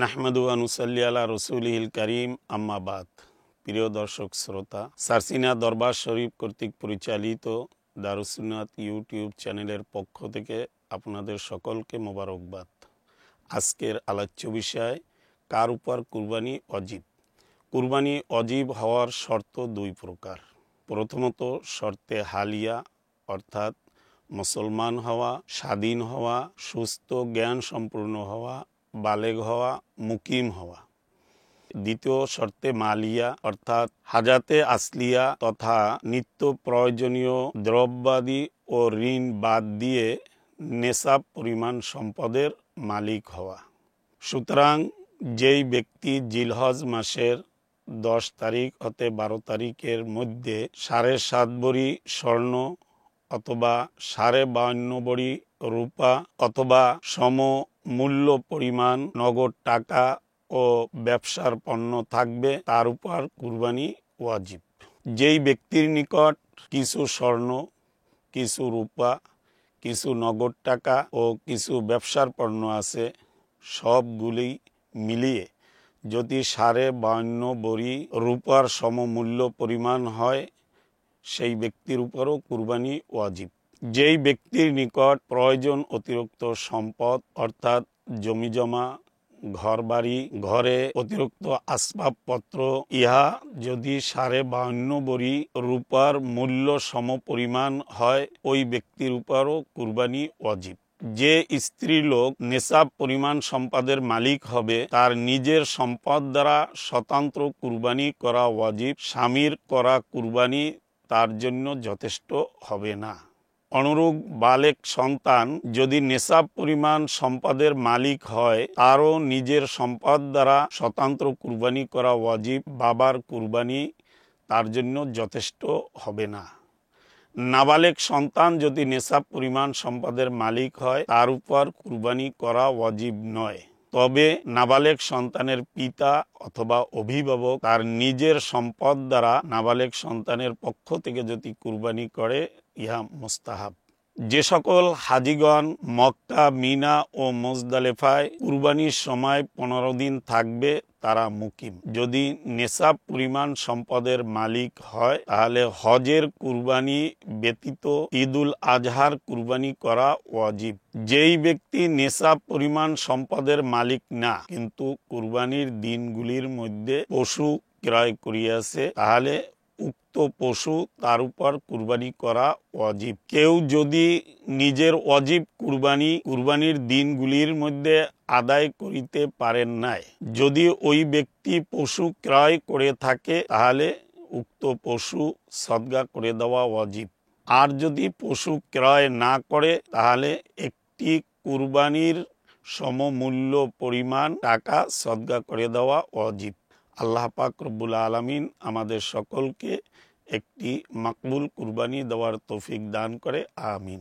নাহমাদু ওয়া নুসাল্লি আলা রাসূলিহিল কারীম আম্মা বাদ। প্রিয় দর্শক শ্রোতা, সারসিনা দরবার শরীফ কর্তৃক পরিচালিত দারুস সুন্নাত ইউটিউব চ্যানেলের পক্ষ থেকে আপনাদের সকলকে মোবারকবাদ। আজকের আলোচ্য বিষয়, কার উপর কুরবানি ওয়াজিব। কুরবানি ওয়াজিব হওয়ার শর্ত দুই প্রকার। প্রথমত শর্তে হালিয়া, অর্থাৎ মুসলমান হওয়া, স্বাধীন হওয়া, সুস্থ জ্ঞান সম্পূর্ণ হওয়া, বালেগ হওয়া, মুকিম হওয়া। দ্বিতীয় শর্তে মালিয়া, অর্থাৎ হাজাতে আসলিয়া তথা নিত্য প্রয়োজনীয় দ্রব্যাদি ও ঋণ বাদ দিয়ে নেশাব পরিমাণ সম্পদের মালিক হওয়া। সুতরাং যেই ব্যক্তি জিলহজ মাসের 10 তারিখ হতে 12 তারিখের মধ্যে 7.5 ভরি স্বর্ণ অথবা 52.5 ভরি রূপা অথবা সম মূল্য পরিমাণ নগদ টাকা ও ব্যবসার পণ্য থাকবে, তার উপর কুরবানি ওয়াজিব। যেই ব্যক্তির নিকট কিছু স্বর্ণ, কিছু রূপা, কিছু নগদ টাকা ও কিছু ব্যবসার পণ্য আছে, সবগুলি মিলিয়ে যদি 52.5 ভরি রূপার সমমূল্য পরিমাণ হয়, সেই ব্যক্তির উপরও কুরবানি ওয়াজিব। যেই ব্যক্তির নিকট প্রয়োজন অতিরিক্ত সম্পদ, অর্থাৎ জমিজমা, ঘরবাড়ি, ঘরে অতিরিক্ত আসবাবপত্র, ইহা যদি 52.5 ভরি রূপার মূল্য সমপরিমাণ হয়, ওই ব্যক্তির উপরও কুরবানি ওয়াজিব। যে স্ত্রী লোক নেশাব পরিমাণ সম্পদের মালিক হবে, তার নিজের সম্পদ দ্বারা স্বতন্ত্র কুরবানি করা ওয়াজিব। স্বামীর করা কুরবানি তার জন্য যথেষ্ট হবে না। অনুরূপ বালেক সন্তান যদি নেশাব পরিমাণ সম্পদের মালিক হয়, তারও নিজের সম্পদ দ্বারা স্বতন্ত্র কুরবানি করা ওয়াজিব। বাবার কুরবানি তার জন্য যথেষ্ট হবে না। নাবালেক সন্তান যদি নেশাব পরিমাণ সম্পদের মালিক হয়, তার উপর কুরবানি করা ওয়াজিব নয়। তবে নাবালেক সন্তানের পিতা অথবা অভিভাবক তার নিজের সম্পদ দ্বারা নাবালেক সন্তানের পক্ষ থেকে যদি কুরবানি করে, ইহা মুস্তাহাব। যে সকল হাজিগণ মক্কা, মিনা ও মুজদালেফায় কুরবানির সময় 15 দিন থাকবে, তারা মুকিম। যদি নেশাব পরিমাণ সম্পদের মালিক হয়, তাহলে হজের কুরবানি ব্যতীত ঈদুল আজহার কুরবানি করা ওয়াজিব। যেই ব্যক্তি নেশাব পরিমাণ সম্পদের মালিক না, কিন্তু কুরবানির দিনগুলির মধ্যে পশু ক্রয় করিয়াছে, তাহলে উক্ত পশু তার উপর কুরবানি করা ওয়াজিব। কেউ যদি নিজের ওয়াজিব কুরবানির দিনগুলির মধ্যে আদায় করিতে পারেন নাই, যদি ওই ব্যক্তি পশু ক্রয় করে থাকে, তাহলে উক্ত পশু সদকা করে দেওয়া ওয়াজিব। আর যদি পশু ক্রয় না করে, তাহলে একটি কুরবানির সমমূল্য পরিমাণ টাকা সদকা করে দেওয়া ওয়াজিব। আল্লাহ পাক রব্বুল আলামিন আমাদের সকলকে একটি মাকবুল কুরবানি দেওয়ার তৌফিক দান করে, আমিন।